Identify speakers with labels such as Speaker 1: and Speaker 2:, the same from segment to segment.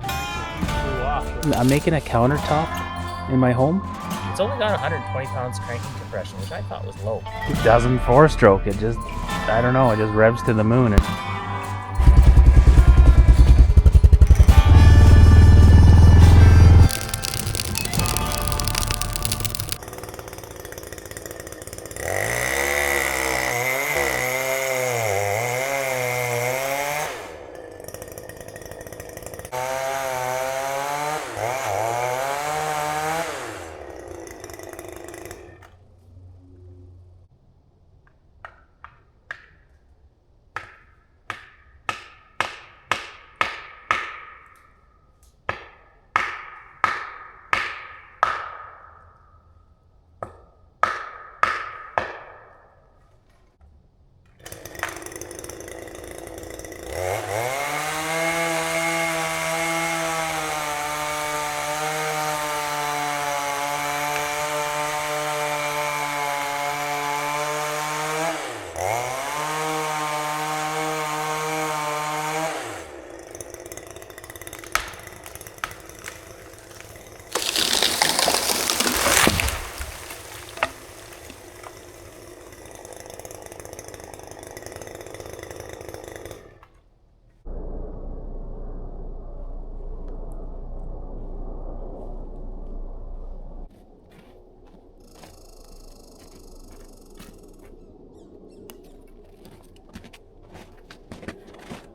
Speaker 1: Flew off.
Speaker 2: I'm making a countertop in my home.
Speaker 1: It's only got 120 pounds cranking compression, which I thought was low.
Speaker 2: It doesn't 4-stroke. It just, I don't know, it just revs to the moon.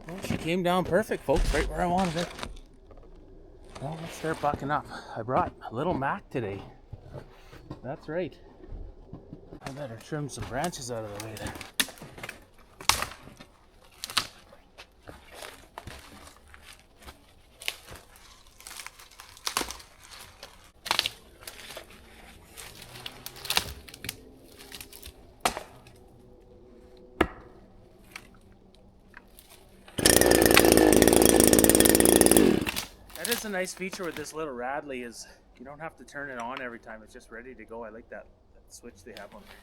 Speaker 2: Well, she came down perfect, folks, right where I wanted it. Well, let's start bucking up. I brought a little Mac today. That's right. I better trim some branches out of the way there. That is a nice feature with this little Radley is you don't have to turn it on every time. It's just ready to go. I like that switch they have on there.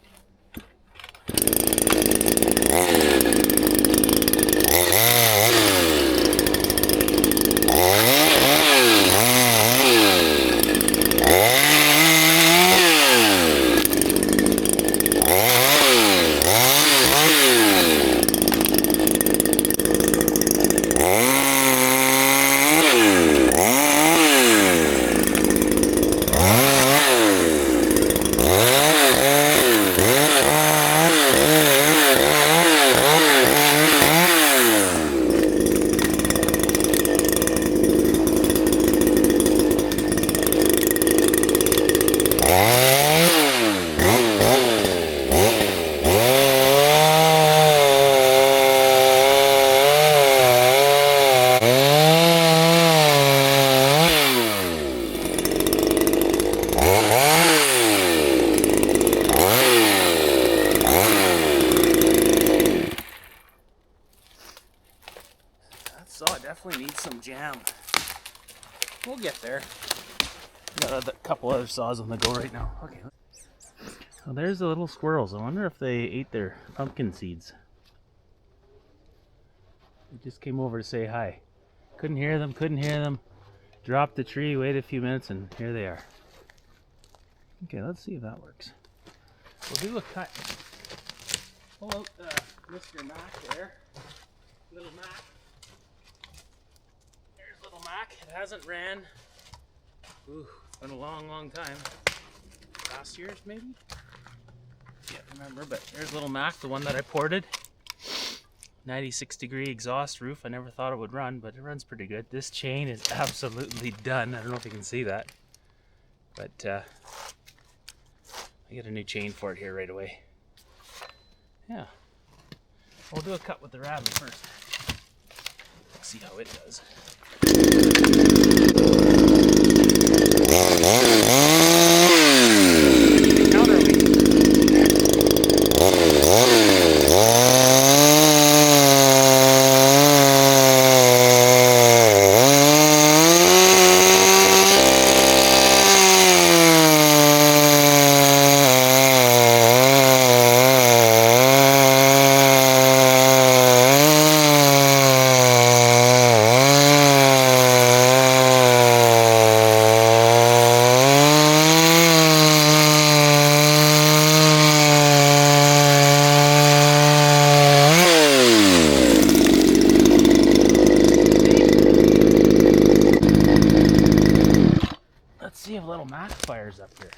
Speaker 2: So it definitely needs some jam. We'll get there. Got a couple other saws on the go right now. Okay. Well, there's the little squirrels. I wonder if they ate their pumpkin seeds. They just came over to say hi. Couldn't hear them. Dropped the tree, waited a few minutes, and here they are. Okay, let's see if that works. We'll do a cut. Pull out Mr. Mac there. Little Mac. There's little Mac. It hasn't ran. Ooh, it's been a long time. Last year's maybe? Can't remember, but there's little Mac, the one that I ported. 96-degree exhaust roof. I never thought it would run, but it runs pretty good. This chain is absolutely done. I don't know if you can see that, but I get a new chain for it here right away. Yeah. We'll do a cut with the Radley first. Let's see how it does. little Mac fires up here.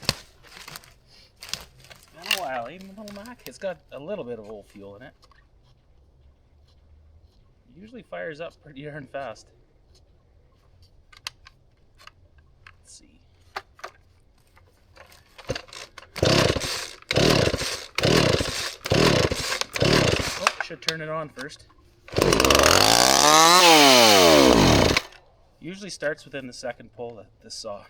Speaker 2: It's been a while. Even the little Mac, it's got a little bit of old fuel in it. It usually fires up pretty darn fast. Let's see. Oh, should turn it on first. Usually starts within the second pull of this saw.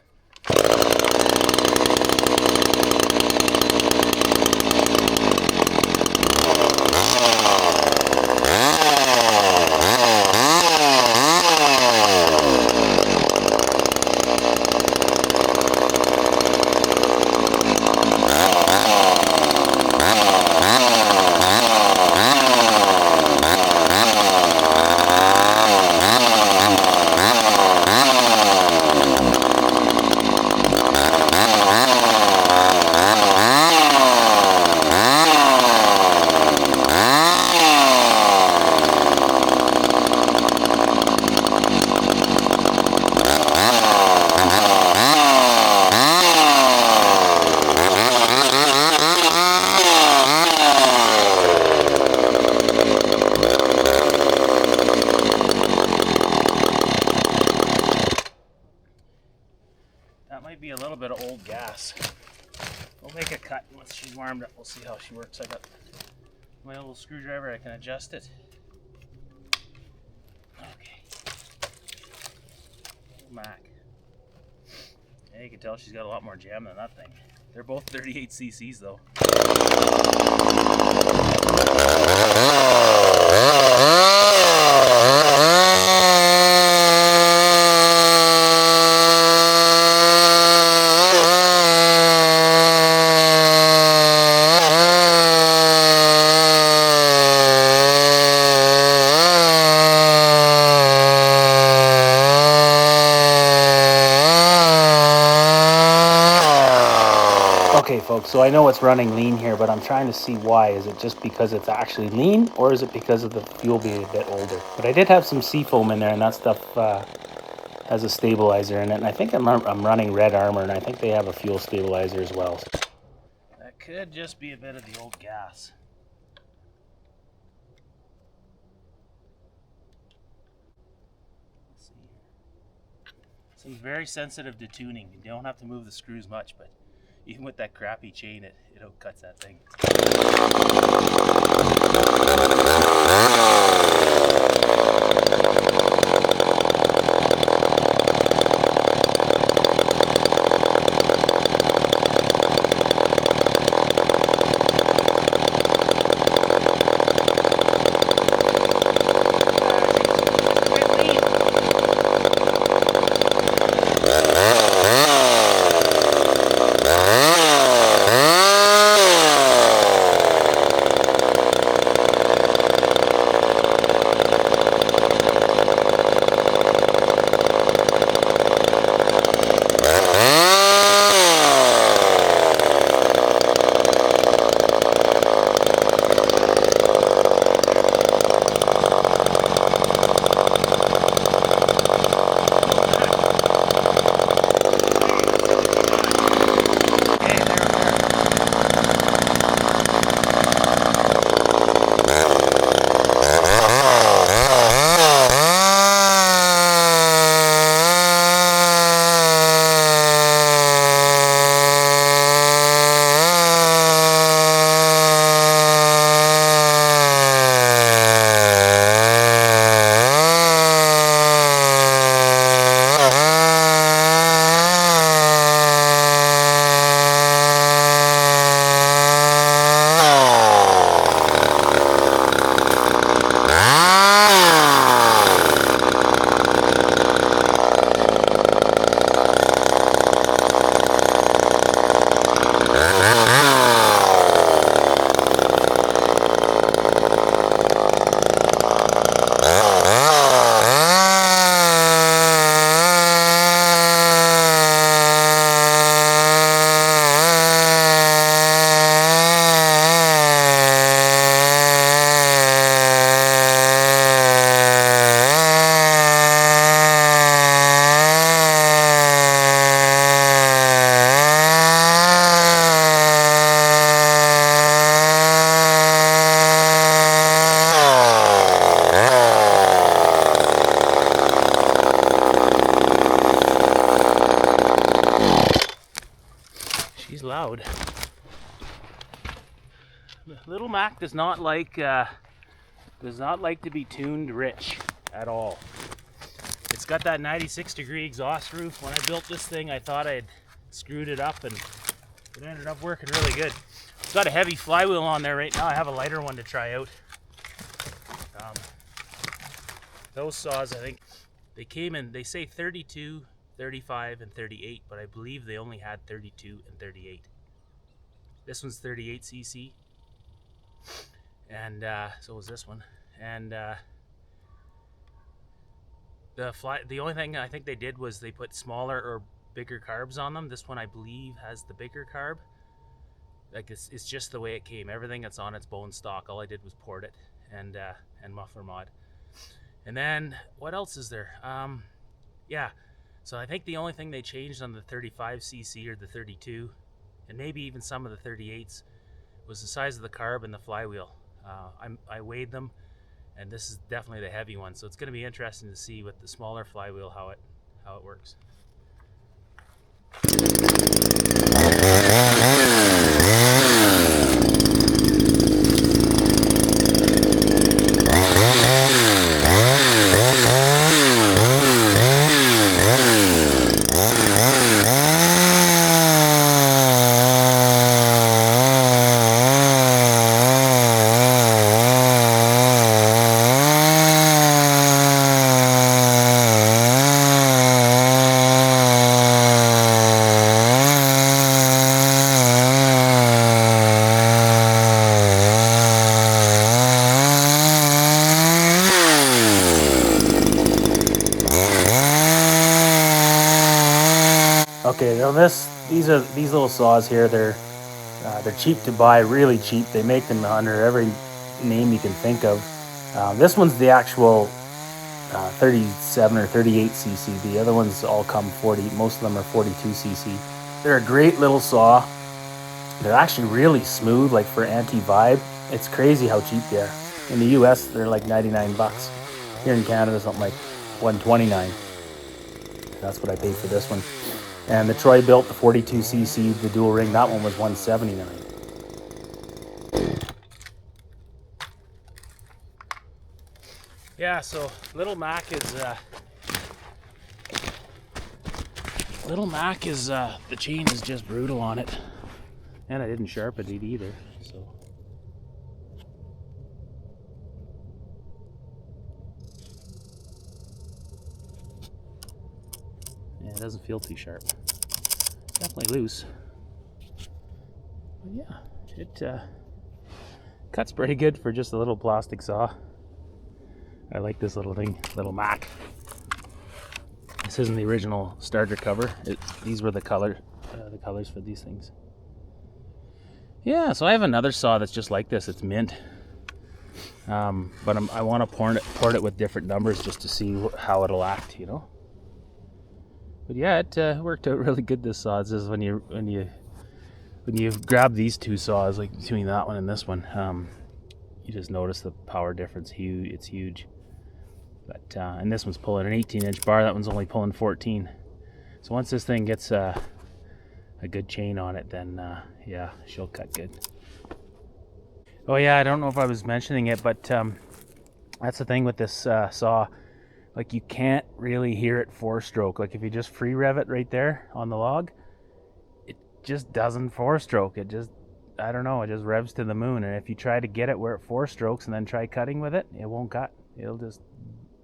Speaker 2: That might be a little bit of old gas. We'll make a cut once she's warmed up. We'll see how she works. I got my little screwdriver. I can adjust it. Okay. Mac. Yeah, you can tell she's got a lot more jam than that thing. They're both 38 cc's though. Okay folks, so I know it's running lean here, but I'm trying to see why. Is it just because it's actually lean, or is it because of the fuel being a bit older? But I did have some seafoam in there, and that stuff has a stabilizer in it, and I think I'm running Red Armor, and I think they have a fuel stabilizer as well. That could just be a bit of the old gas. Let's see here. Seems very sensitive to tuning. You don't have to move the screws much, but even with that crappy chain, it outcuts that thing. he's loud. Little Mac does not like to be tuned rich at all. It's got that 96-degree exhaust roof. When I built this thing, I thought I had screwed it up, and it ended up working really good. It's got a heavy flywheel on there right now. I have a lighter one to try out. Those saws, I think, they came in, they say 32, 35, and 38, but I believe they only had 32 and 38. This one's 38cc. And so was this one, and the only thing I think they did was they put smaller or bigger carbs on them. This one, I believe, has the bigger carb. Like it's just the way it came. Everything that's on its bone stock. All I did was port it and muffler mod. And then what else is there? Yeah. So I think the only thing they changed on the 35cc or the 32, and maybe even some of the 38s, was the size of the carb and the flywheel. I weighed them, and this is definitely the heavy one, so it's going to be interesting to see with the smaller flywheel how it works. Okay, now these little saws here. They're cheap to buy, really cheap. They make them under every name you can think of. This one's the actual 37 or 38cc. The other ones all come 40. Most of them are 42cc. They're a great little saw. They're actually really smooth, like for anti-vibe. It's crazy how cheap they are. In the US, they're like 99 bucks. Here in Canada, something like 129. That's what I paid for this one. And the Troy built the 42cc, the dual ring. That one was 179. Yeah, so Little Mac is the chain is just brutal on it, and I didn't sharpen it either. So yeah, it doesn't feel too sharp. It's definitely loose, but yeah, it cuts pretty good for just a little plastic saw. I like this little thing, Little Mac. This isn't the original starter cover. These were the colors for these things. Yeah, so I have another saw that's just like this. It's mint, but I want to port it with different numbers just to see how it'll act, you know. But yeah, it worked out really good. This saw. It's just when you grab these two saws, like between that one and this one, you just notice the power difference. It's huge. But and this one's pulling an 18-inch bar. That one's only pulling 14. So once this thing gets a good chain on it, then yeah, she'll cut good. Oh yeah, I don't know if I was mentioning it, but that's the thing with this saw. Like, you can't really hear it 4-stroke. Like, if you just free rev it right there on the log, it just doesn't 4-stroke. It just, I don't know, it just revs to the moon. And if you try to get it where it 4-strokes and then try cutting with it, it won't cut. It'll just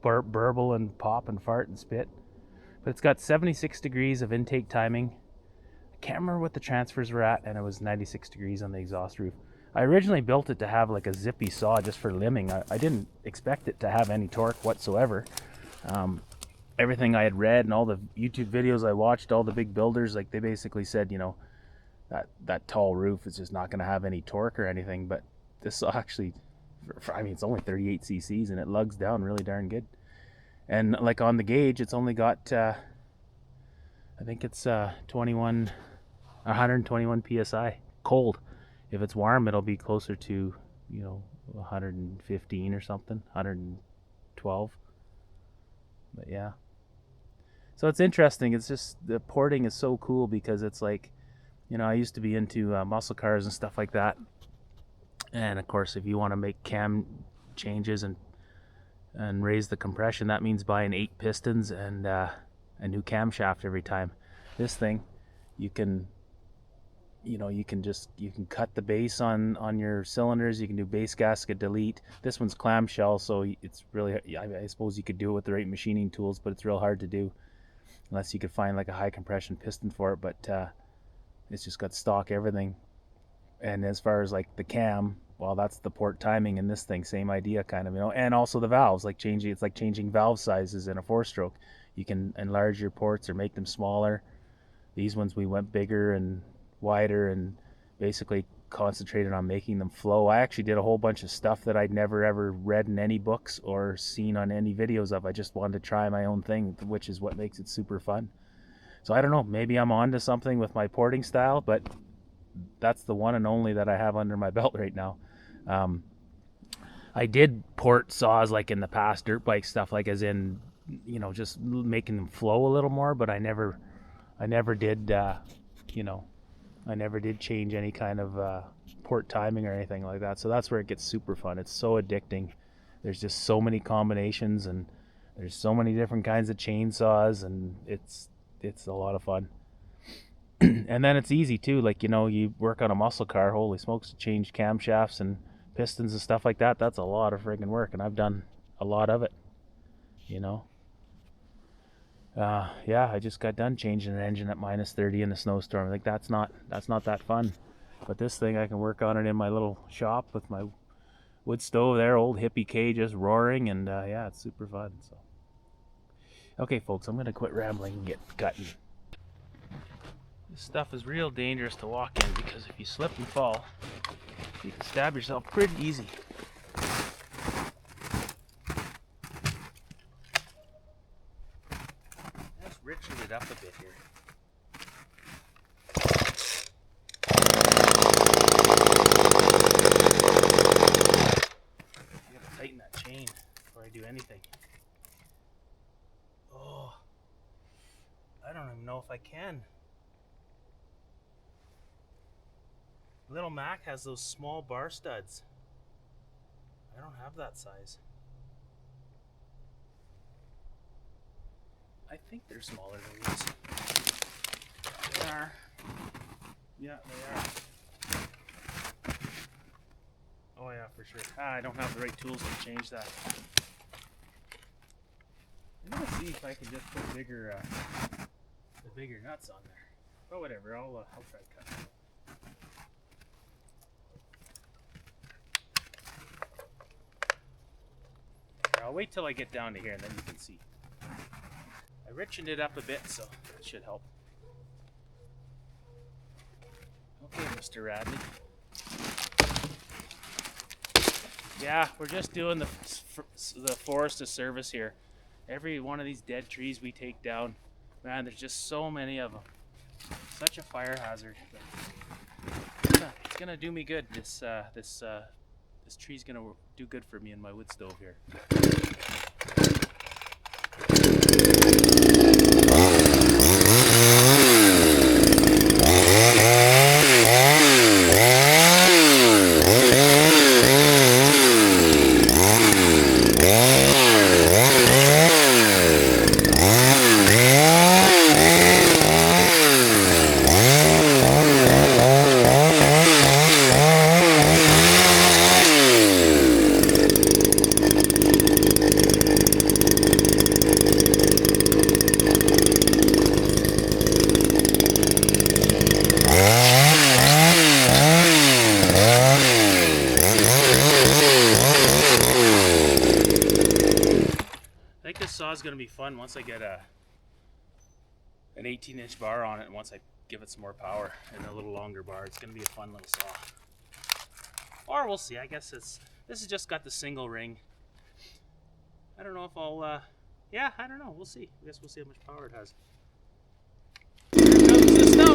Speaker 2: burble and pop and fart and spit. But it's got 76 degrees of intake timing. I can't remember what the transfers were at, and it was 96 degrees on the exhaust roof. I originally built it to have like a zippy saw just for limbing. I didn't expect it to have any torque whatsoever. Everything I had read and all the YouTube videos I watched, all the big builders, like, they basically said, you know, that tall roof is just not going to have any torque or anything. But this saw actually, I mean, it's only 38 cc's and it lugs down really darn good. And like on the gauge, it's only got I think it's 121 psi cold. If it's warm, it'll be closer to, you know, 115 or something, 112. But yeah, so it's interesting. It's just, the porting is so cool because it's like, You know, I used to be into muscle cars and stuff like that. And of course, if you want to make cam changes and raise the compression, that means buying 8 pistons and a new camshaft every time. This thing, you can cut the base on your cylinders. You can do base gasket delete. This one's clamshell, so it's really, I suppose you could do it with the right machining tools, but it's real hard to do unless you could find like a high compression piston for it. But it's just got stock everything. And as far as like the cam, well, that's the port timing in this thing. Same idea, kind of, and also the valves, it's like changing valve sizes in a 4-stroke. You can enlarge your ports or make them smaller. These ones we went bigger and wider and basically concentrated on making them flow. I actually did a whole bunch of stuff that I'd never ever read in any books or seen on any videos of. I just wanted to try my own thing, which is what makes it super fun. So I don't know, maybe I'm on to something with my porting style, but that's the one and only that I have under my belt right now. I did port saws like in the past, dirt bike stuff, like as in, just making them flow a little more, but I never did, I never did change any kind of port timing or anything like that. So that's where it gets super fun. It's so addicting. There's just so many combinations and there's so many different kinds of chainsaws, and it's a lot of fun. And then it's easy too, like, you work on a muscle car, holy smokes, to change camshafts and pistons and stuff like that. That's a lot of friggin' work, and I've done a lot of it, yeah, I just got done changing an engine at minus 30 in a snowstorm. Like, that's not that fun. But this thing, I can work on it in my little shop with my wood stove there, old hippie K just roaring, and yeah, it's super fun. So, okay, folks, I'm gonna quit rambling and get cutting. This stuff is real dangerous to walk in because if you slip and fall, you can stab yourself pretty easy. Let's richen it up a bit here. I gotta tighten that chain before I do anything. Oh, I don't even know if I can. Little Mac has those small bar studs. I don't have that size. I think they're smaller than these. They are. Yeah, they are. Oh yeah, for sure. I don't have the right tools to change that. I'm gonna see if I can just put the bigger nuts on there. But whatever, I'll try to cut them. I'll wait till I get down to here and then you can see. I richened it up a bit, so that should help. Okay, Mr. Radley. Yeah, we're just doing the forest of service here. Every one of these dead trees we take down, man, there's just so many of them. Such a fire hazard. It's gonna do me good. This tree's gonna do good for me in my wood stove here. Is going to be fun once I get an 18-inch bar on it, and once I give it some more power and a little longer bar, it's going to be a fun little saw. Or we'll see. I guess this has just got the single ring. I don't know if I'll yeah, I don't know, we'll see. I guess we'll see how much power it has. Here comes the snow.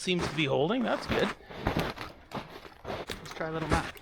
Speaker 2: Field seems to be holding. That's good. Let's try Little Mac.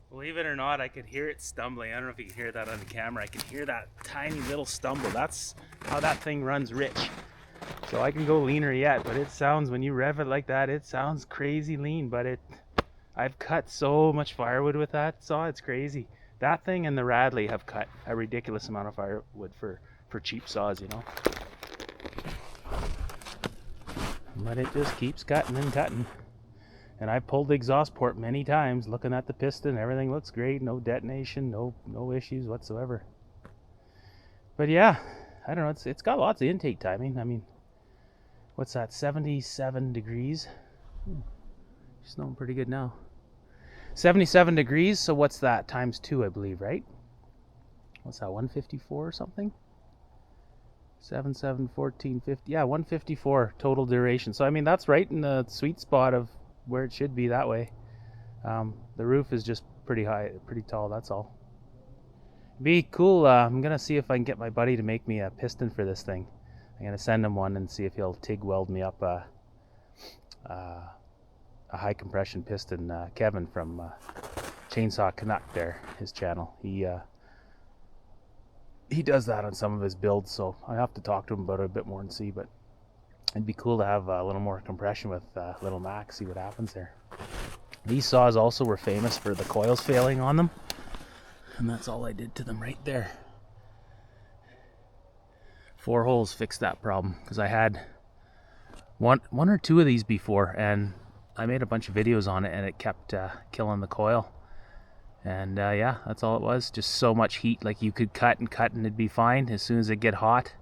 Speaker 2: Believe it or not, I could hear it stumbling. I don't know if you can hear that on the camera. I can hear that tiny little stumble. That's how that thing runs rich. So I can go leaner yet, but it sounds, when you rev it like that, it sounds crazy lean. But I've cut so much firewood with that saw, it's crazy. That thing and the Radley have cut a ridiculous amount of firewood for cheap saws, you know. But it just keeps cutting and cutting. And I've pulled the exhaust port many times, looking at the piston. Everything looks great, no detonation, no issues whatsoever. But yeah, I don't know, it's got lots of intake timing. I mean, what's that, 77 degrees? Snowing pretty good now. 77 degrees, so what's that, times 2, I believe, right? What's that, 154 or something? 7, 7, 14, 50, yeah, 154 total duration. So I mean, that's right in the sweet spot of where it should be that way. The roof is just pretty high, pretty tall, that's all. Be cool. I'm gonna see if I can get my buddy to make me a piston for this thing. I'm gonna send him one and see if he'll TIG weld me up a high compression piston. Kevin from Chainsaw Canuck there, his channel, he does that on some of his builds, so I have to talk to him about it a bit more and see. But it'd be cool to have a little more compression with Little Mac, see what happens there. These saws also were famous for the coils failing on them, and that's all I did to them right there. 4 holes fixed that problem, because I had one or two of these before, and I made a bunch of videos on it, and it kept killing the coil. And yeah, that's all it was. Just so much heat. Like, you could cut and cut and it'd be fine. As soon as it get hot,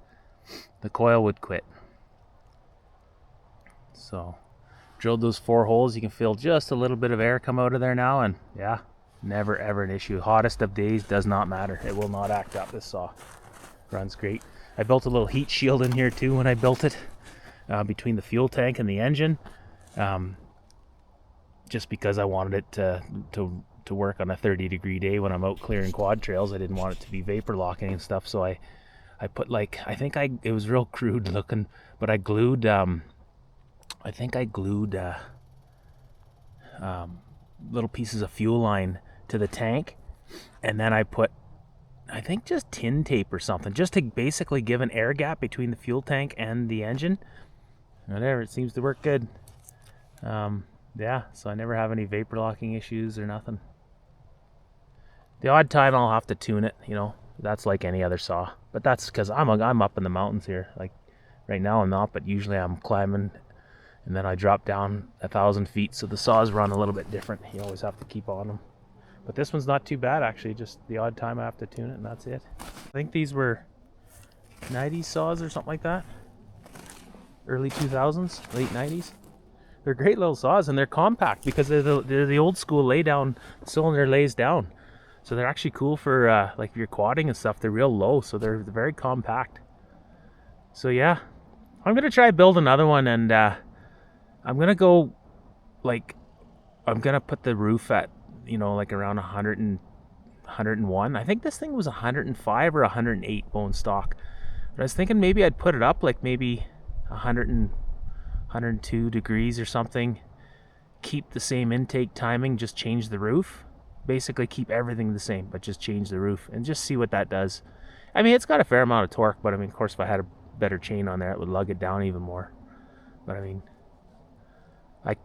Speaker 2: the coil would quit. So drilled those 4 holes. You can feel just a little bit of air come out of there now, and yeah, never ever an issue. Hottest of days, does not matter. It will not act up. This saw runs great. I built a little heat shield in here too when I built it, between the fuel tank and the engine, just because I wanted it to work on a 30-degree day when I'm out clearing quad trails. I didn't want it to be vapor locking and stuff, so I put, like, it was real crude looking, but I glued little pieces of fuel line to the tank, and then I put I think just tin tape or something, just to basically give an air gap between the fuel tank and the engine. Whatever, it seems to work good. Yeah, so I never have any vapor locking issues or nothing. The odd time I'll have to tune it, you know, that's like any other saw. But that's because I'm up in the mountains here. Like right now I'm not, but usually I'm climbing and then I drop down 1,000 feet, so the saws run a little bit different. You always have to keep on them. But this one's not too bad actually, just the odd time I have to tune it and that's it. I think these were 90s saws or something like that. Early 2000s, late 90s. They're great little saws and they're compact because they're the old school lay down, cylinder lays down. So they're actually cool for like if you're quadding and stuff. They're real low, so they're very compact. So yeah, I'm gonna try build another one, and I'm gonna go like I'm gonna put the roof at, you know, like around 100 and 101. I think this thing was 105 or 108 bone stock. But I was thinking maybe I'd put it up like maybe 100 and 102 degrees or something. Keep the same intake timing, just change the roof. Basically keep everything the same, but just change the roof and just see what that does. I mean, it's got a fair amount of torque, but I mean, of course, if I had a better chain on there, it would lug it down even more. But I mean, I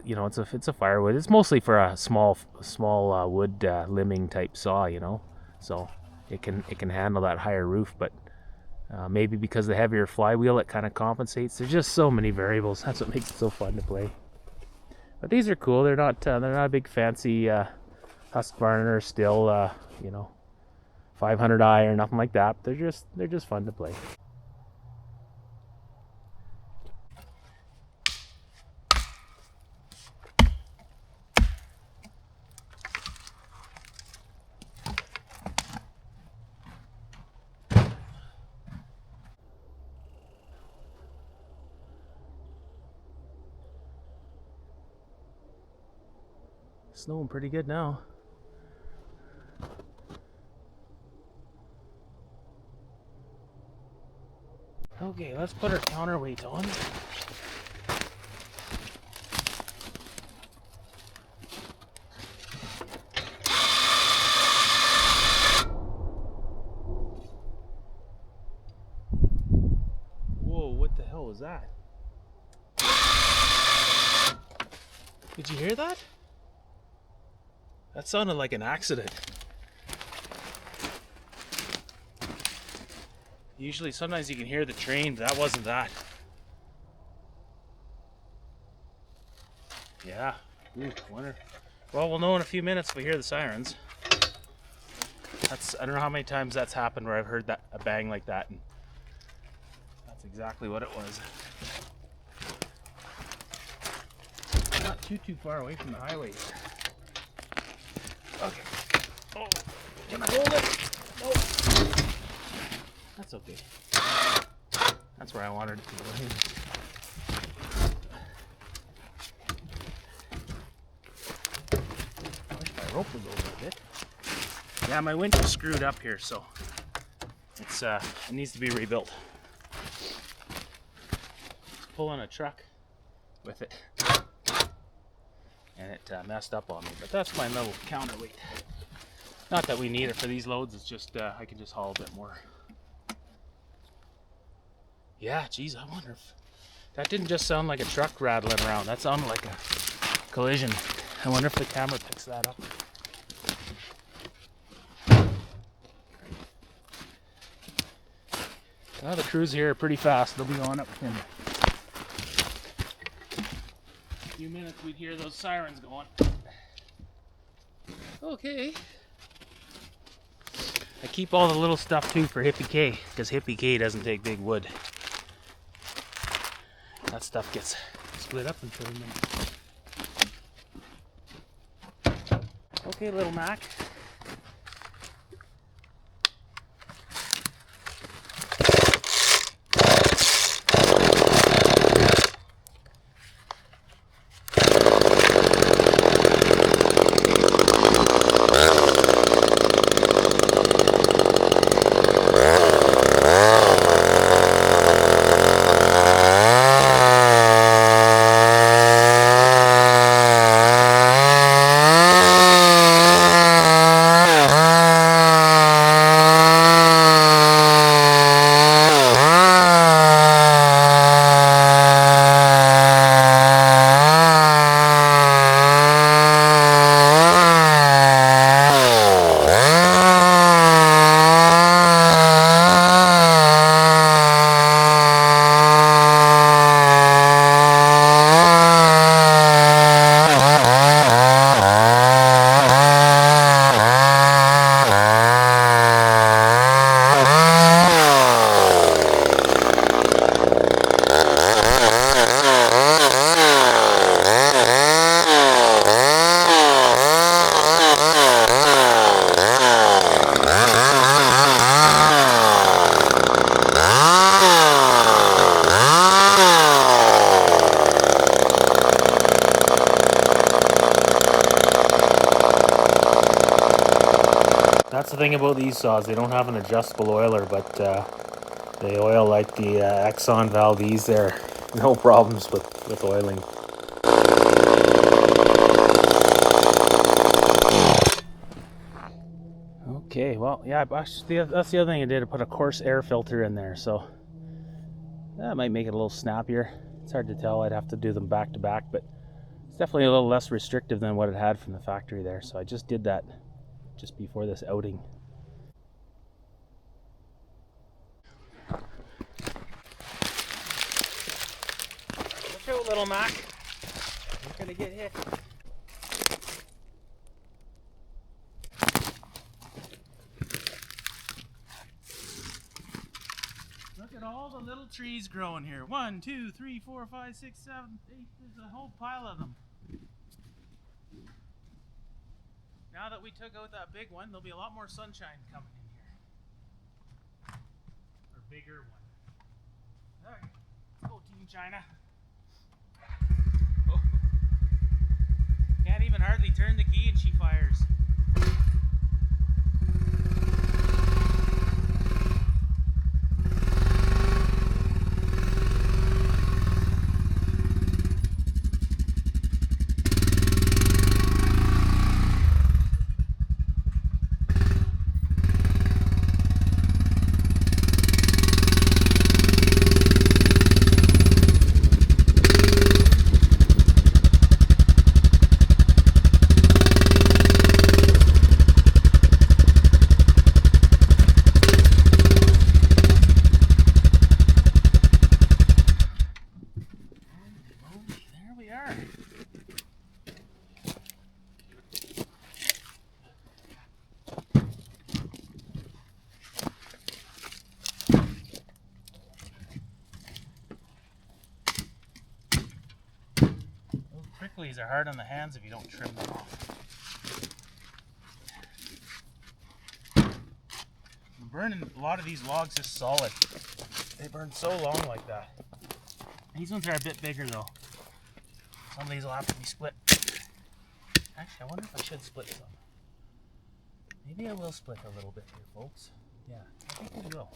Speaker 2: you know, it's a Firewood. It's mostly for a small wood limbing type saw, you know, so it can handle that higher roof. But maybe because the heavier flywheel, it kind of compensates. There's just so many variables. That's what makes it so fun to play. But these are cool. They're not a big fancy Husqvarna or still, you know, 500i or nothing like that. They're just fun to play. Snowing pretty good now. Okay, let's put our counterweight on. Whoa, what the hell was that? Did you hear that? That sounded like an accident. Usually, sometimes you can hear the train. That wasn't that. Yeah. Ooh, wonder. Well, we'll know in a few minutes if we hear the sirens. I don't know how many times that's happened where I've heard that a bang like that, and that's exactly what it was. Not too far away from the highway. Okay. Oh, can I hold it? No. That's okay. That's where I wanted it to go. I wish my rope was over a bit. Yeah, my winch is screwed up here, so it needs to be rebuilt. Pulling a truck with it, and it messed up on me. But that's my little counterweight. Not that we need it for these loads. It's just I can just haul a bit more. Yeah, geez, I wonder if that didn't just sound like a truck rattling around. That sounded like a collision. I wonder if the camera picks that up. Well, the crews here are pretty fast. They'll be on it within a few minutes. We'd hear those sirens going. Okay. I keep all the little stuff too for Hippie K, because Hippie K doesn't take big wood. That stuff gets split up in 30 minutes. Okay, little Mac. thing about these saws, they don't have an adjustable oiler, but they oil like the Exxon Valdez there. No problems with oiling. Okay, well, yeah, actually, that's the other thing I did. I put a coarse air filter in there, so that might make it a little snappier. It's hard to tell. I'd have to do them back to back, but it's definitely a little less restrictive than what it had from the factory there. So I just did that just before this outing. Watch out, little Mac. You're gonna get hit. Look at all the little trees growing here. 1, 2, 3, 4, 5, 6, 7, 8. There's a whole pile of them. Now that we took out that big one, there'll be a lot more sunshine coming in here. Or bigger one. Alright, let's go Team China. Oh. Can't even hardly turn the key and she fires. Pricklies are hard on the hands if you don't trim them off. I'm burning a lot of these logs just solid. They burn so long like that. These ones are a bit bigger though. Some of these will have to be split. Actually, I wonder if I should split some. Maybe I will split a little bit here, folks. Yeah, I think we will.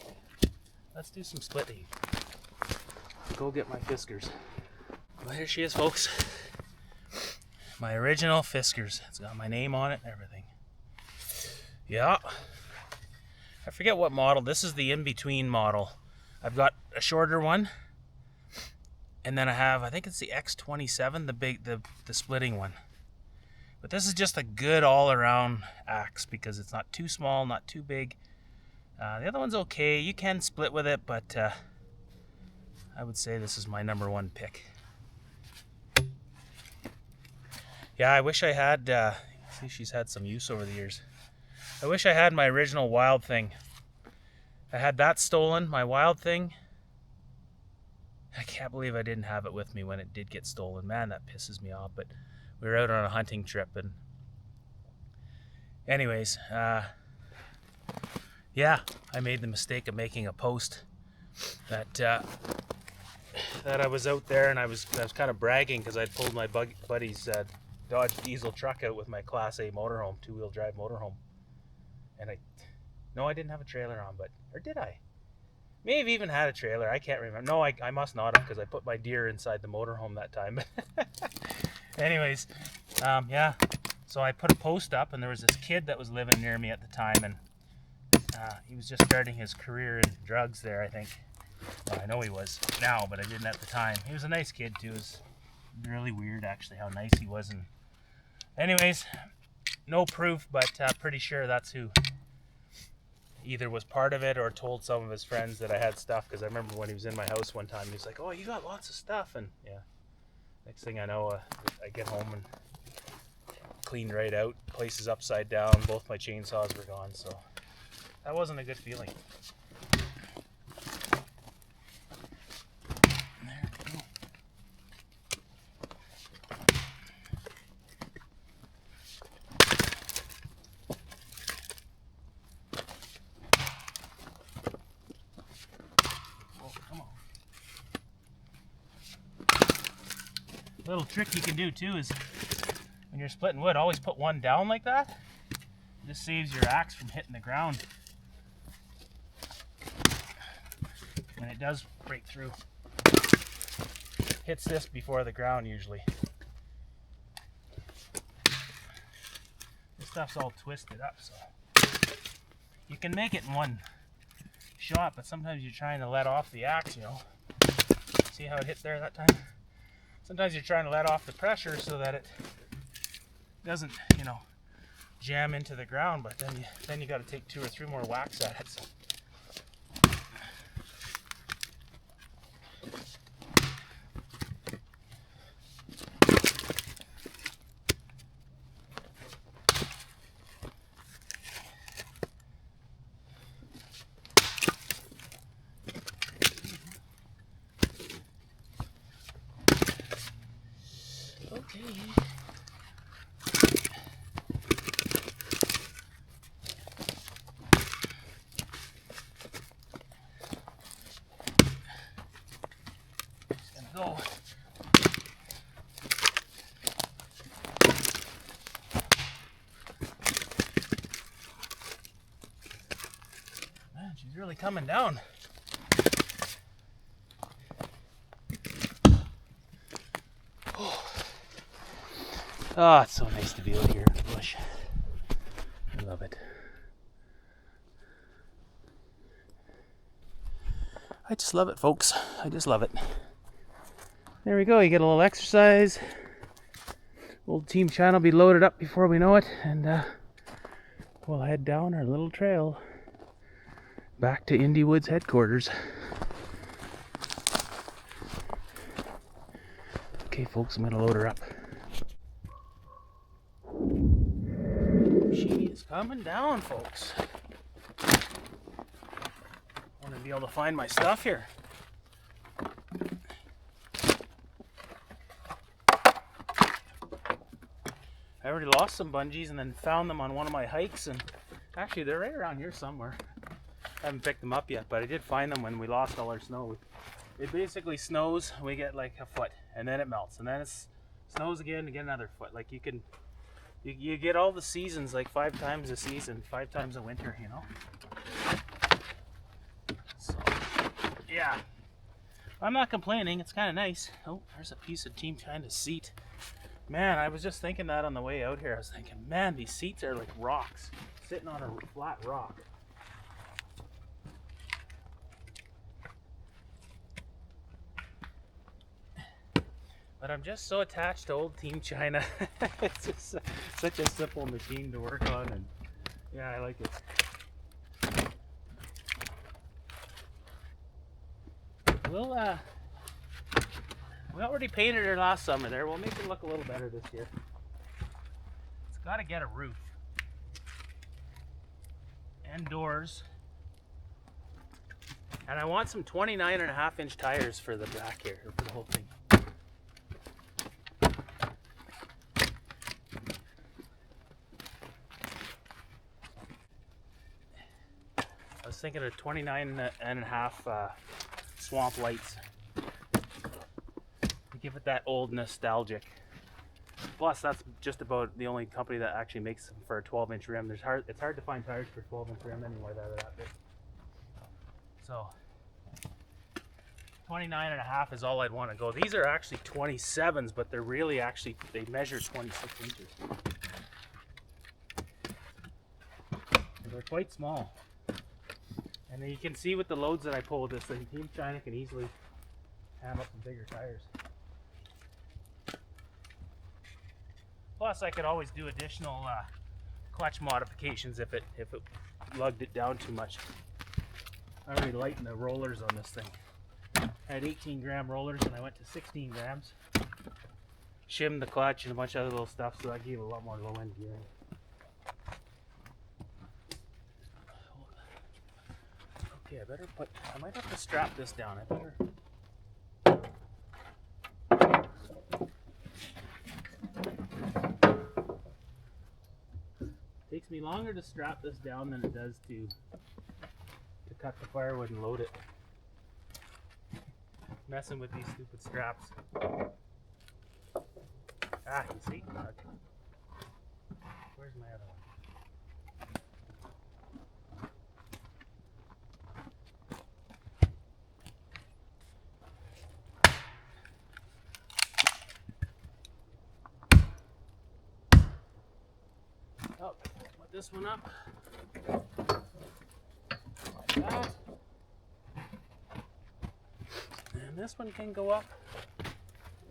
Speaker 2: Let's do some splitting. Go get my Fiskars. Well, here she is, folks. My original Fiskars. It's got my name on it and everything. Yeah. I forget what model. This is the in-between model. I've got a shorter one. And then I have, I think it's the X27, the splitting one. But this is just a good all-around axe because it's not too small, not too big. The other one's okay. You can split with it, but I would say this is my number one pick. Yeah, I wish I had, see, she's had some use over the years. I wish I had my original Wild Thing. I had that stolen, my Wild Thing. I can't believe I didn't have it with me when it did get stolen. Man, that pisses me off, but we were out on a hunting trip and anyways, yeah, I made the mistake of making a post that I was out there and I was kind of bragging because I'd pulled my buddy's Dodge diesel truck out with my Class A motorhome, two-wheel drive motorhome. And I didn't have a trailer on, or did I? May have even had a trailer, I can't remember. No, I must not have because I put my deer inside the motorhome that time. Anyways, yeah, so I put a post up and there was this kid that was living near me at the time and he was just starting his career in drugs there, I think. Well, I know he was now, but I didn't at the time. He was a nice kid too. It was really weird actually how nice he was. And anyways, no proof, but pretty sure that's who either was part of it or told some of his friends that I had stuff, because I remember when he was in my house one time, he was like, oh, you got lots of stuff. And yeah, next thing I know, I get home and cleaned right out. Place is upside down. Both my chainsaws were gone, so that wasn't a good feeling. There we go. Little trick you can do too is when you're splitting wood, always put one down like that. This saves your axe from hitting the ground when it does break through. Hits this before the ground usually. This stuff's all twisted up, so you can make it in one shot, but sometimes you're trying to let off the axe, you know. See how it hit there that time? Sometimes you're trying to let off the pressure so that it doesn't, you know, jam into the ground, but then you got to take 2 or 3 more whacks at it. So. Okay. Just gonna go. Man, she's really coming down. Oh, it's so nice to be out here in the bush. I love it. I just love it, folks. I just love it. There we go. You get a little exercise. Old Team China will be loaded up before we know it, and we'll head down our little trail back to Indie Woods headquarters. Okay, folks, I'm going to load her up. She is coming down, folks. I want to be able to find my stuff here. I already lost some bungees and then found them on one of my hikes, and actually they're right around here somewhere. I haven't picked them up yet, but I did find them when we lost all our snow. It basically snows, we get like a foot, and then it melts, and then it snows again to get another foot. Like you get all the seasons, like 5 times a season, 5 times a winter, you know. So yeah, I'm not complaining. It's kind of nice. Oh, there's a piece of Team China's seat. Man, I was just thinking that on the way out here. I was thinking, man, these seats are like rocks, sitting on a flat rock. But I'm just so attached to old Team China. It's just such a simple machine to work on, and yeah, I like it. We already painted her last summer there. We'll make it look a little better this year. It's got to get a roof and doors. And I want some 29.5-inch tires for the back here, for the whole thing. I was thinking of 29.5 swamp lights. Give it that old nostalgic. Plus, that's just about the only company that actually makes them for a 12-inch rim. It's hard to find tires for 12-inch rim anymore that are that big. So 29.5 is all I'd want to go. These are actually 27s, but they're really they measure 26 inches. They're quite small. And then you can see with the loads that I pull with this thing, Team China can easily handle some bigger tires. Plus, I could always do additional clutch modifications if it lugged it down too much. I already lightened the rollers on this thing. I had 18-gram rollers and I went to 16 grams. Shimmed the clutch and a bunch of other little stuff, so that gave a lot more low-end gearing. Okay, I might have to strap this down. I better. Takes me longer to strap this down than it does to cut the firewood and load it. Messing with these stupid straps. Ah, you see? Okay. Where's my other one? this one up like that. And this one can go up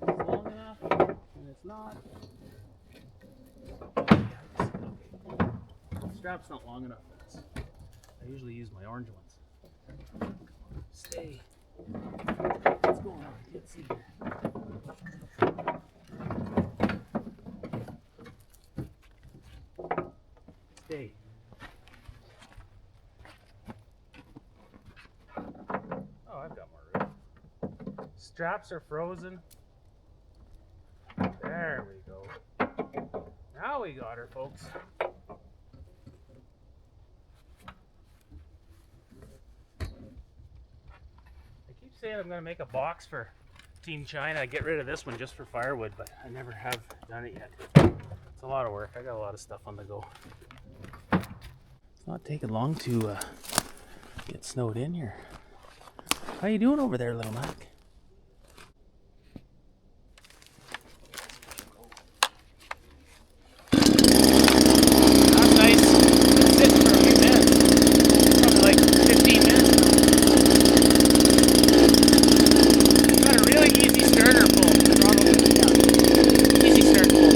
Speaker 2: long enough, and it's not. The strap's not long enough for this. I usually use my orange ones. Stay. What's going on? Can't see here. Stay. Oh, I've got more room. Straps are frozen. There we go. Now we got her, folks. Saying I'm going to make a box for Team China. I get rid of this one just for firewood, but I never have done it yet. It's a lot of work. I got a lot of stuff on the go. It's not taking long to get snowed in here. How you doing over there, little Mac? That's nice. It's sitting for a few minutes. Probably like 15 minutes. Easy starter pull. Easy start pull.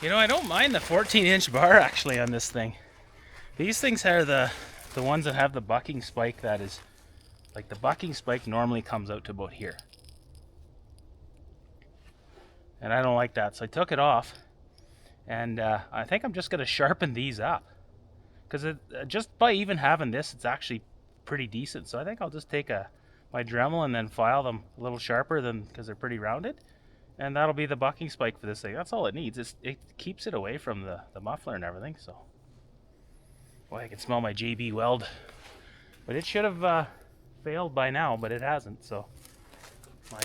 Speaker 2: You know, I don't mind the 14-inch bar actually on this thing. These things are the ones that have the bucking spike. That is, like, the bucking spike normally comes out to about here. And I don't like that, so I took it off. And I think I'm just going to sharpen these up. Because just by even having this, it's actually pretty decent. So I think I'll just take my Dremel and then file them a little sharper than, because they're pretty rounded. And that'll be the bucking spike for this thing. That's all it needs. It keeps it away from the muffler and everything. So, boy, I can smell my JB weld. But it should have failed by now, but it hasn't. So, my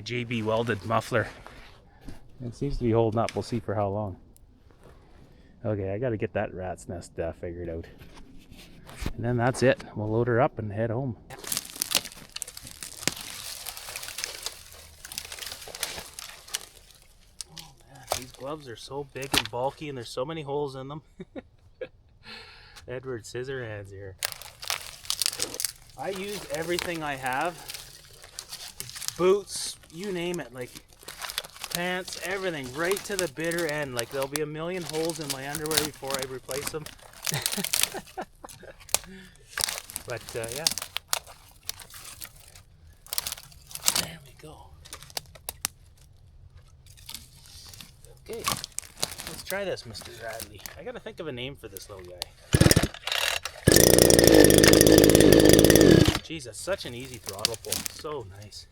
Speaker 2: JB welded muffler. It seems to be holding up. We'll see for how long. Okay, I got to get that rat's nest figured out. And then that's it. We'll load her up and head home. These gloves are so big and bulky, and there's so many holes in them. Edward Scissorhands here. I use everything I have. Boots, you name it, like pants, everything, right to the bitter end. Like, there'll be a million holes in my underwear before I replace them. But yeah. There we go. Okay, let's try this, Mr. Radley. I gotta think of a name for this little guy. Jeez, that's such an easy throttle pull. So nice.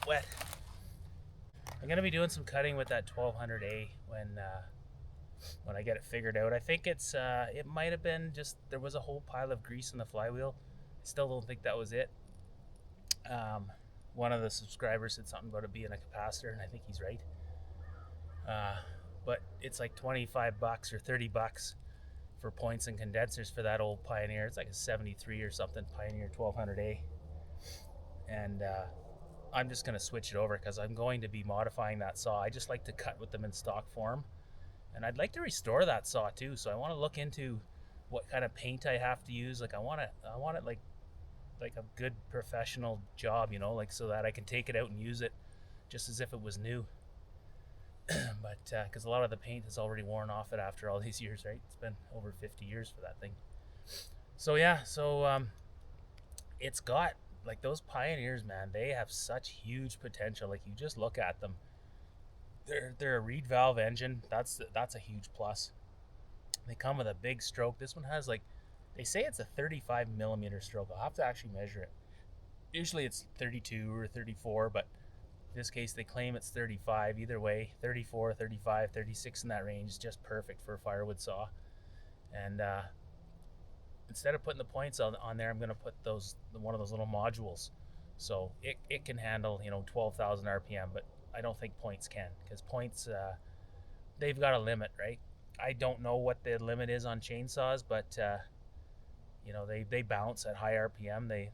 Speaker 2: wet. I'm gonna be doing some cutting with that 1200A when I get it figured out. I think it might have been just there was a whole pile of grease in the flywheel. I still don't think that was it. One of the subscribers said something about it being a capacitor, and I think he's right. But it's like 25 bucks or 30 bucks for points and condensers for that old Pioneer. It's like a 73 or something Pioneer 1200A. And I'm just going to switch it over because I'm going to be modifying that saw. I just like to cut with them in stock form. And I'd like to restore that saw too. So I want to look into what kind of paint I have to use. Like I want it like a good professional job, you know, like so that I can take it out and use it just as if it was new. But because a lot of the paint has already worn off it after all these years, right? It's been over 50 years for that thing. So yeah, it's got like those Pioneers, man. They have such huge potential. Like you just look at them. They're a reed valve engine. That's a huge plus. They come with a big stroke. This one has like, they say it's a 35 millimeter stroke. I'll have to actually measure it. Usually it's 32 or 34, but in this case they claim it's 35. Either way, 34, 35, 36 in that range is just perfect for a firewood saw. And instead of putting the points on there, I'm going to put one of those little modules. So it can handle, 12,000 RPM, but I don't think points can, because points, they've got a limit, right? I don't know what the limit is on chainsaws, but they bounce at high RPM. The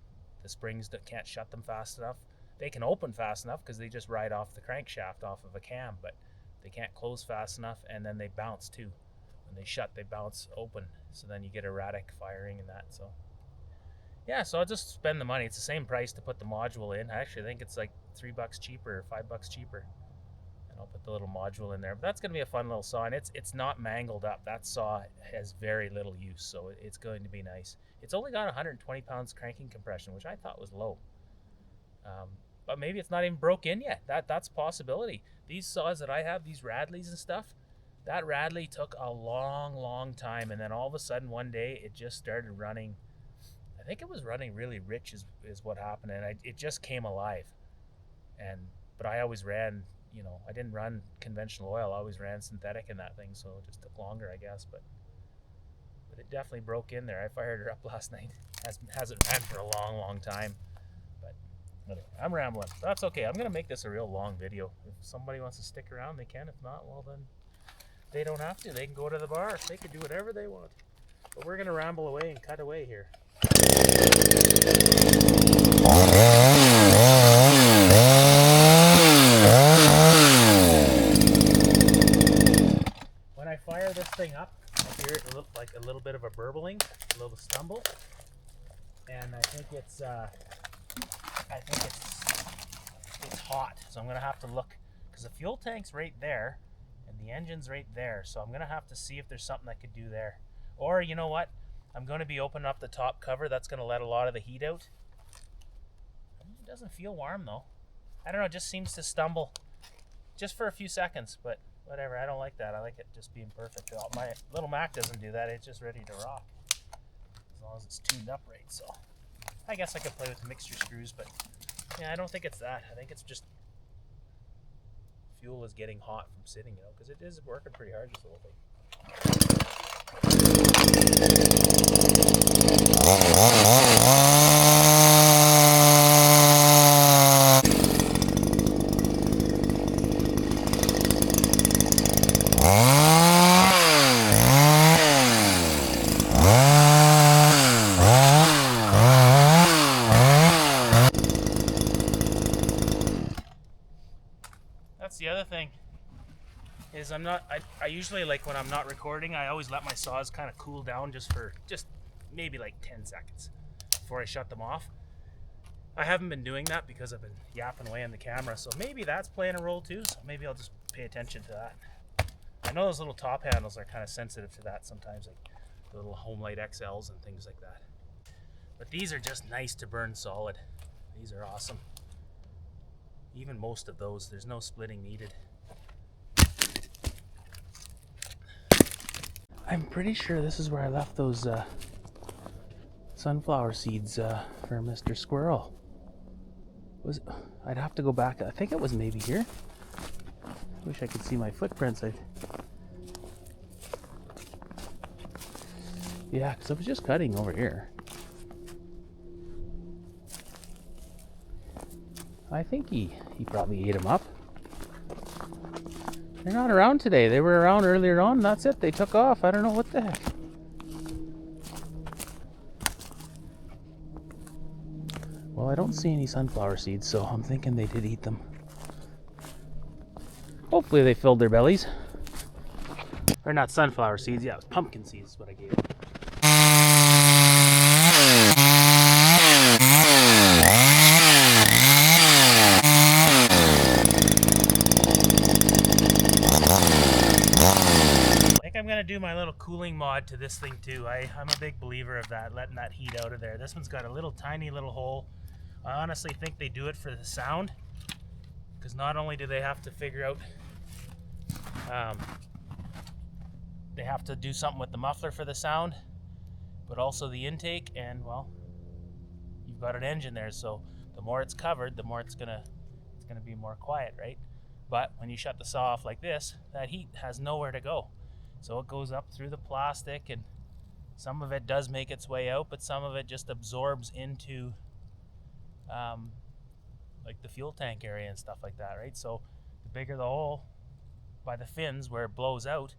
Speaker 2: springs can't shut them fast enough. They can open fast enough because they just ride off the crankshaft off of a cam, but they can't close fast enough, and then they bounce too. When they shut, they bounce open, so then you get erratic firing and that. So yeah, so I'll just spend the money. It's the same price to put the module in. I actually think it's like $3 cheaper or $5 cheaper, and I'll put the little module in there. But that's going to be a fun little saw, and it's not mangled up. That saw has very little use, so it's going to be nice. It's only got 120 pounds cranking compression, which I thought was low. But maybe it's not even broke in yet. That's a possibility. These saws that I have, these Radleys and stuff, that Radley took a long time, and then all of a sudden one day it just started running. I think it was running really rich is what happened, and it just came alive. But I always ran, I didn't run conventional oil. I always ran synthetic in that thing, so it just took longer, I guess. But it definitely broke in there. I fired her up last night. Hasn't ran for a long time. But anyway, I'm rambling. That's okay. I'm gonna make this a real long video. If somebody wants to stick around, they can. If not, well then they don't have to. They can go to the bar. They can do whatever they want. But we're gonna ramble away and cut away here. When I fire this thing up, I hear it like a little bit of a burbling, a little stumble, and I think it's hot. So I'm gonna have to look, because the fuel tank's right there, and the engine's right there. So I'm gonna have to see if there's something I could do there, or you know what? I'm going to be opening up the top cover. That's going to let a lot of the heat out. It doesn't feel warm though. I don't know, it just seems to stumble just for a few seconds, but whatever. I don't like that. I like it just being perfect. My little Mac doesn't do that. It's just ready to rock as long as it's tuned up right. So I guess I could play with the mixture screws, but yeah, I don't think it's that. I think it's just fuel is getting hot from sitting, because it is working pretty hard, this little thing. That's the other thing. Is I usually, like when I'm not recording, I always let my saws kind of cool down just maybe like 10 seconds before I shut them off. I haven't been doing that because I've been yapping away on the camera, so maybe that's playing a role too. So maybe I'll just pay attention to that. I know those little top handles are kind of sensitive to that sometimes, like the little Homelight XLs and things like that. But these are just nice to burn solid. These are awesome. Even most of those, there's no splitting needed. I'm pretty sure this is where I left those sunflower seeds for Mr. Squirrel. I'd have to go back. I think it was maybe here. Wish I could see my footprints. Yeah, because I was just cutting over here. I think he probably ate them up. They're not around today. They were around earlier on. That's it. They took off. I don't know what the heck. Well, I don't see any sunflower seeds, so I'm thinking they did eat them. Hopefully they filled their bellies. Or not sunflower seeds. Yeah, it was pumpkin seeds is what I gave them. I'm gonna do my little cooling mod to this thing too. I'm a big believer of that, letting that heat out of there. This one's got a little tiny little hole. I honestly think they do it for the sound, because not only do they have to figure out they have to do something with the muffler for the sound, but also the intake, and well, you've got an engine there, so the more it's covered, the more it's gonna be more quiet, right? But when you shut the saw off like this, that heat has nowhere to go. So it goes up through the plastic, and some of it does make its way out, but some of it just absorbs into like the fuel tank area and stuff like that, right? So the bigger the hole by the fins where it blows out,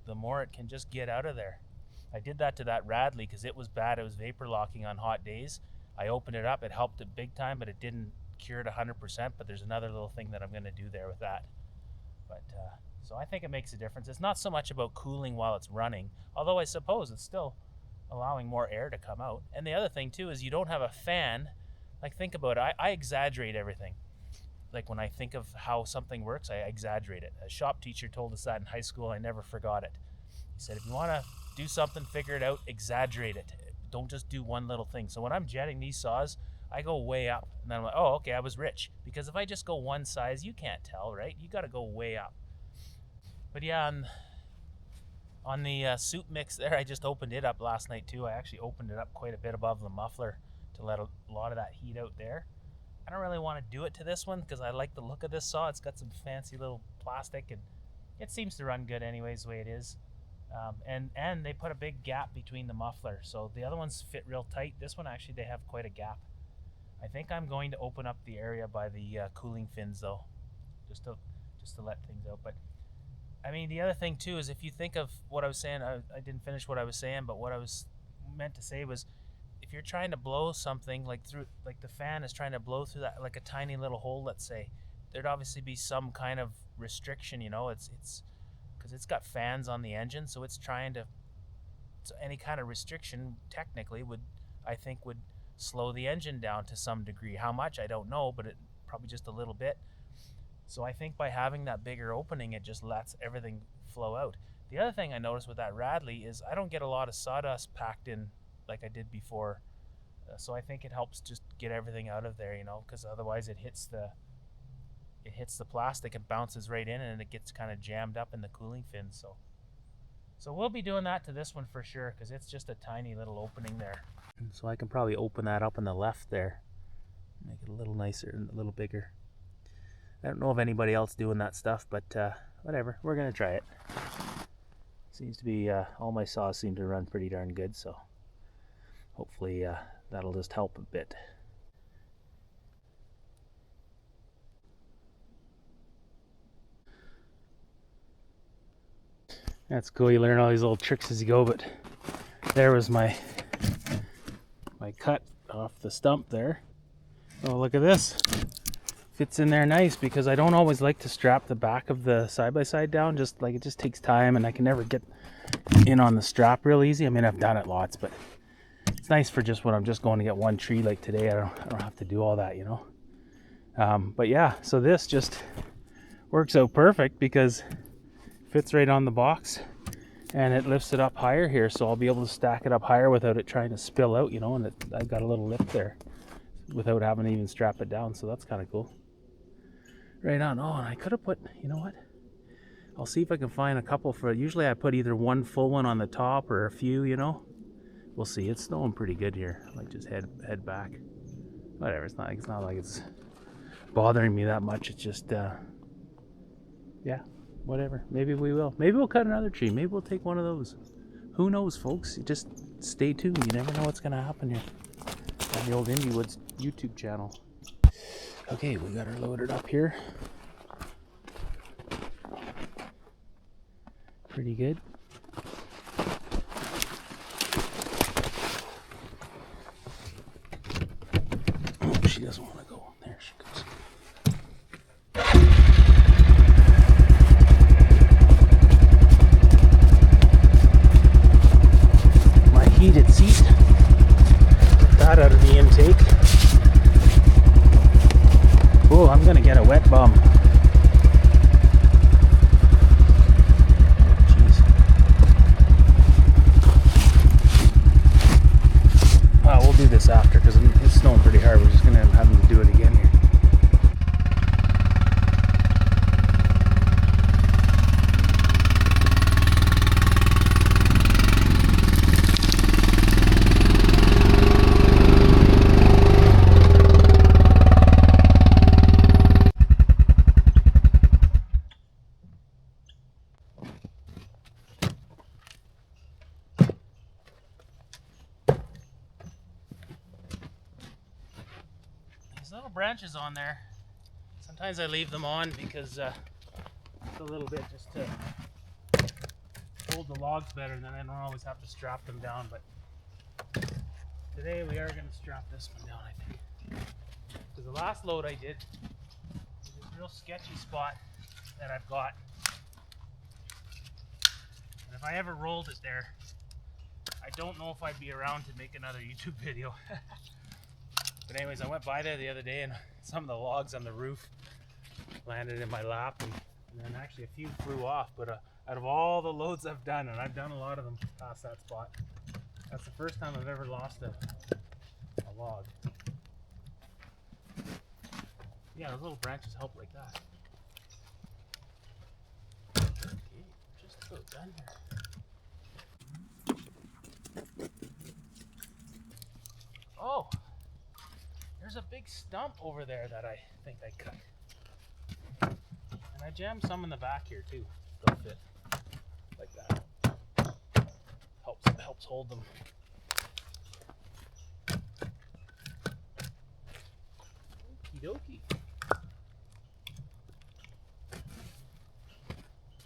Speaker 2: the more it can just get out of there. I did that to that Radley because it was bad. It was vapor locking on hot days. I opened it up. It helped it big time, but it didn't cure it 100%. But there's another little thing that I'm going to do there with that. But so I think it makes a difference. It's not so much about cooling while it's running, although I suppose it's still allowing more air to come out. And the other thing too is you don't have a fan. Like, think about it. I exaggerate everything. Like, when I think of how something works, I exaggerate it. A shop teacher told us that in high school. I never forgot it. He said, if you want to do something, figure it out, exaggerate it. Don't just do one little thing. So when I'm jetting these saws, I go way up. And then I'm like, oh, okay, I was rich. Because if I just go one size, you can't tell, right? You got to go way up. But yeah, on the soup mix there, I just opened it up last night too. I actually opened it up quite a bit above the muffler to let a lot of that heat out there. I don't really want to do it to this one because I like the look of this saw. It's got some fancy little plastic, and it seems to run good anyways the way it is. And they put a big gap between the muffler, so the other ones fit real tight. This one actually, they have quite a gap. I think I'm going to open up the area by the cooling fins though, just to let things out. But I mean, the other thing too is if you think of what I was saying, I didn't finish what I was saying, but what I was meant to say was, if you're trying to blow something like the fan is trying to blow through that, like a tiny little hole, let's say, there'd obviously be some kind of restriction, you know. It's because it's got fans on the engine, so it's trying to, so any kind of restriction technically would slow the engine down to some degree. How much, I don't know, but it probably just a little bit. So I think by having that bigger opening, it just lets everything flow out. The other thing I noticed with that Radley is I don't get a lot of sawdust packed in like I did before. So I think it helps just get everything out of there, you know, because otherwise it hits the plastic and bounces right in, and it gets kind of jammed up in the cooling fins. So we'll be doing that to this one for sure, because it's just a tiny little opening there. So I can probably open that up on the left there, make it a little nicer and a little bigger. I don't know of anybody else doing that stuff, but whatever, we're gonna try it. Seems to be all my saws seem to run pretty darn good, so hopefully that'll just help a bit. That's cool, you learn all these little tricks as you go, but there was my cut off the stump there. Oh, look at this. Fits in there nice, because I don't always like to strap the back of the side-by-side down, just like it just takes time, and I can never get in on the strap real easy. I mean, I've done it lots, but it's nice for just when I'm just going to get one tree like today. I don't have to do all that, you know. But yeah, so this just works out perfect because it fits right on the box, and it lifts it up higher here, so I'll be able to stack it up higher without it trying to spill out, you know, and I've got a little lip there without having to even strap it down, so that's kind of cool. Right on. Oh, and I could have put, you know what? I'll see if I can find a couple for, usually I put either one full one on the top or a few, you know. We'll see. It's snowing pretty good here. I might just head back. Whatever, it's not like it's bothering me that much. It's just, yeah, whatever. Maybe we will. Maybe we'll cut another tree. Maybe we'll take one of those. Who knows, folks? You just stay tuned. You never know what's going to happen here on the old Indie Woods YouTube channel. Okay, we got her loaded up here. Pretty good. Oh, she doesn't want to go. There she goes. My heated seat. Get that out of the intake. Oh, I'm gonna get a wet bum. Jeez. Well, we'll do this after because it's snowing pretty hard. We're just gonna have having to do it again here. Little branches on there. Sometimes I leave them on because it's a little bit just to hold the logs better, and then I don't always have to strap them down. But today we are going to strap this one down, I think. Because the last load I did was this real sketchy spot that I've got. And if I ever rolled it there, I don't know if I'd be around to make another YouTube video. But anyways, I went by there the other day and some of the logs on the roof landed in my lap, and then actually a few flew off. But out of all the loads I've done, and I've done a lot of them past that spot, that's the first time I've ever lost a log. Yeah, those little branches help like that. Okay, just about done here. Oh! There's a big stump over there that I think I cut. And I jammed some in the back here too. They'll fit like that. Helps hold them. Okie dokie.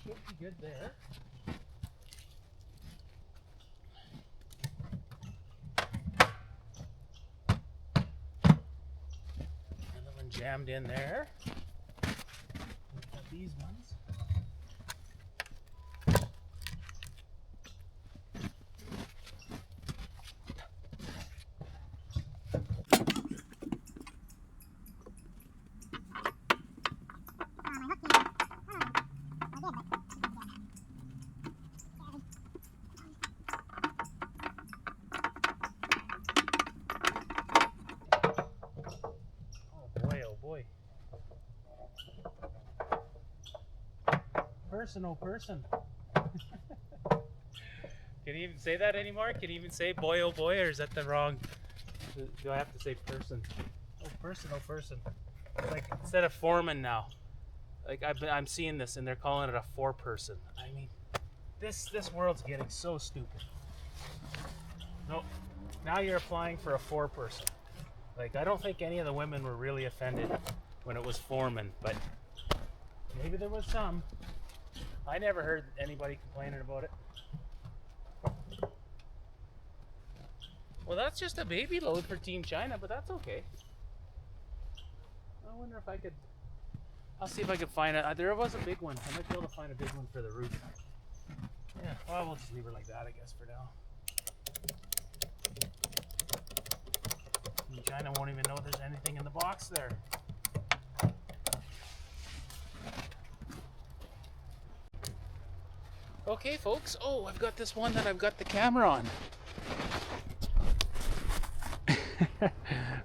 Speaker 2: Should be good there. Jammed in there. We've got these ones. Oh person. Can you even say that anymore? Can you even say boy oh boy, or is that the wrong? Do I have to say person? Oh person. It's like instead of foreman now. Like I'm seeing this and they're calling it a four-person. I mean, this world's getting so stupid. No, now you're applying for a four-person. Like I don't think any of the women were really offended when it was foreman, but maybe there was some. I never heard anybody complaining about it. Well, that's just a baby load for Team China, but that's okay. I wonder if I could... I'll see if I could find it. There was a big one. I might be able to find a big one for the roof. Yeah, well, we'll just leave her like that, I guess, for now. Team China won't even know there's anything in the box there. Okay, folks. Oh, I've got this one that I've got the camera on.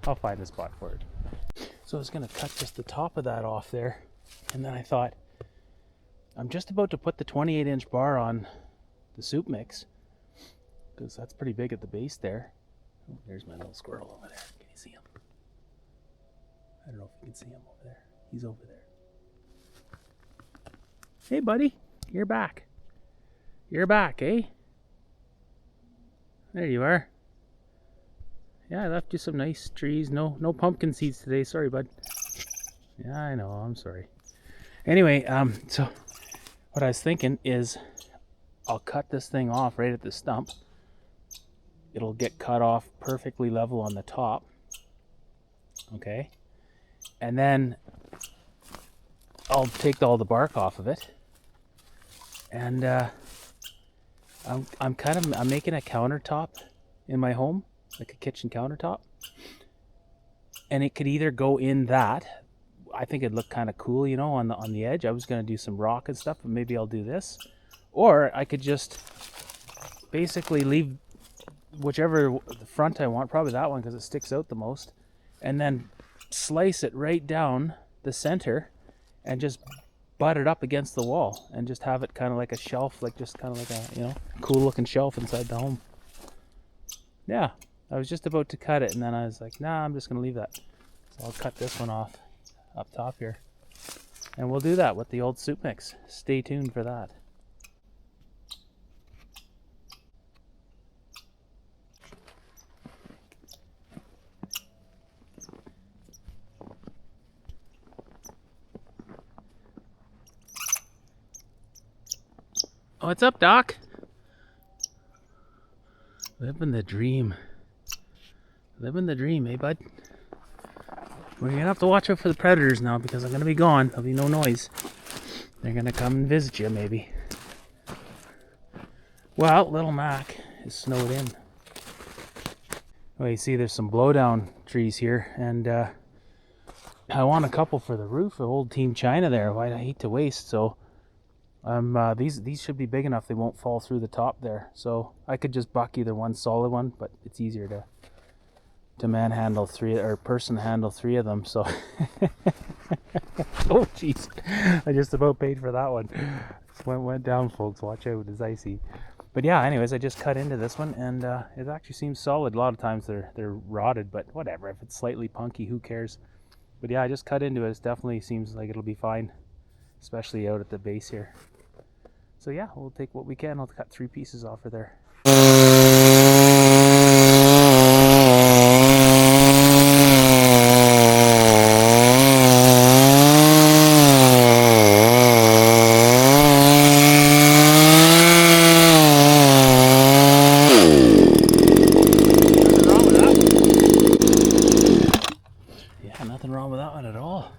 Speaker 2: I'll find a spot for it. So I was going to cut just the top of that off there. And then I thought, I'm just about to put the 28-inch bar on the soup mix, because that's pretty big at the base there. Oh, there's my little squirrel over there. Can you see him? I don't know if you can see him over there. He's over there. Hey, buddy. You're back. You're back, eh? There you are. Yeah, I left you some nice trees. No pumpkin seeds today. Sorry, bud. Yeah, I know. I'm sorry. Anyway, so what I was thinking is I'll cut this thing off right at the stump. It'll get cut off perfectly level on the top. Okay? And then I'll take all the bark off of it. And I'm making a countertop in my home, like a kitchen countertop. And it could either go in that. I think it'd look kind of cool, you know, on the edge. I was going to do some rock and stuff, but maybe I'll do this. Or I could just basically leave whichever the front I want, probably that one because it sticks out the most, and then slice it right down the center and just butt it up against the wall and just have it kind of like a shelf, like just kind of like a, you know, cool looking shelf inside the home. Yeah, I was just about to cut it and then I was like, nah, I'm just going to leave that. So I'll cut this one off up top here. And we'll do that with the old soup mix. Stay tuned for that. What's up, Doc? Living the dream. Living the dream, eh, bud? We're gonna have to watch out for the predators now because I'm gonna be gone. There'll be no noise. They're gonna come and visit you, maybe. Well, little Mac is snowed in. Well, you see there's some blowdown trees here, and I want a couple for the roof of old Team China there. I hate to waste, so these should be big enough they won't fall through the top there. So I could just buck either one solid one, but it's easier to manhandle three or person handle three of them. So oh jeez, I just about paid for that one. Went down, folks. Watch out, it's icy. But yeah, anyways, I just cut into this one, and it actually seems solid. A lot of times they're rotted, but whatever. If it's slightly punky, who cares? But yeah, I just cut into it. It definitely seems like it'll be fine, especially out at the base here. So yeah, we'll take what we can. I'll cut 3 pieces off of there. Yeah, nothing wrong with that one at all.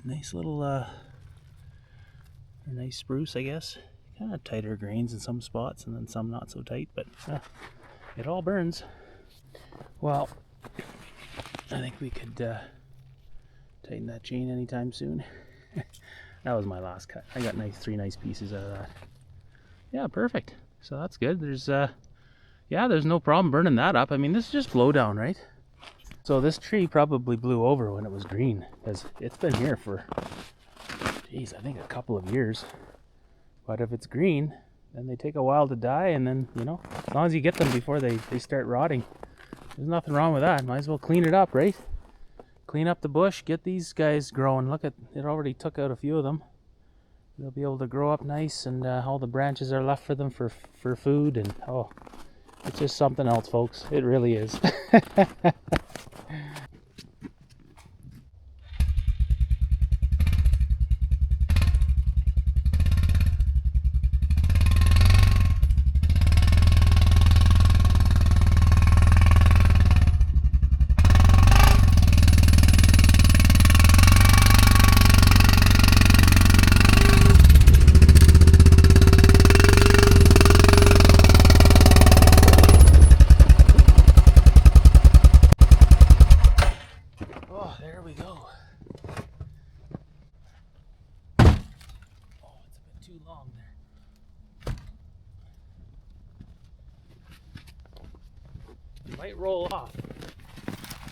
Speaker 2: Nice little nice spruce, I guess. Kind of tighter grains in some spots and then some not so tight, but it all burns. Well, I think we could tighten that chain anytime soon. That was my last cut. I got 3 nice pieces out of that. Yeah, perfect. So that's good. There's no problem burning that up. I mean, this is just blowdown, right? So this tree probably blew over when it was green because it's been here for, geez, I think a couple of years. But if it's green, then they take a while to die, and then, you know, as long as you get them before they start rotting, there's nothing wrong with that. Might as well clean it up, right? Clean up the bush, get these guys growing. Look at it, already took out a few of them. They'll be able to grow up nice, and all the branches are left for them for food, and oh, it's just something else, folks. It really is. There we go. Oh, it's a bit too long there. It might roll off.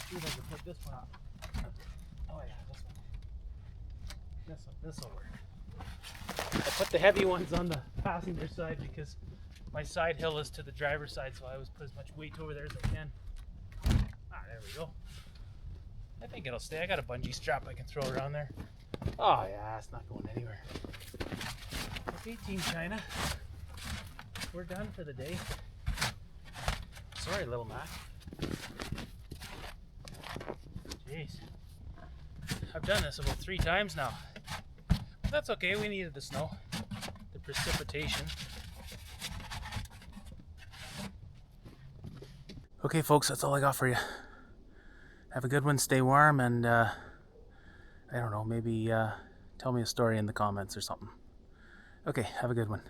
Speaker 2: See if I can put this one up. Oh yeah, this one. This will work. I put the heavy ones on the passenger side because my side hill is to the driver's side, so I always put as much weight over there as I can. Ah, there we go. I think it'll stay. I got a bungee strap I can throw around there. Oh yeah, it's not going anywhere. Okay, Team China. We're done for the day. Sorry, little Mac. Jeez. I've done this about 3 times now. But that's okay, we needed the snow. The precipitation. Okay folks, that's all I got for you. Have a good one, stay warm, and I don't know, maybe tell me a story in the comments or something. Okay, have a good one.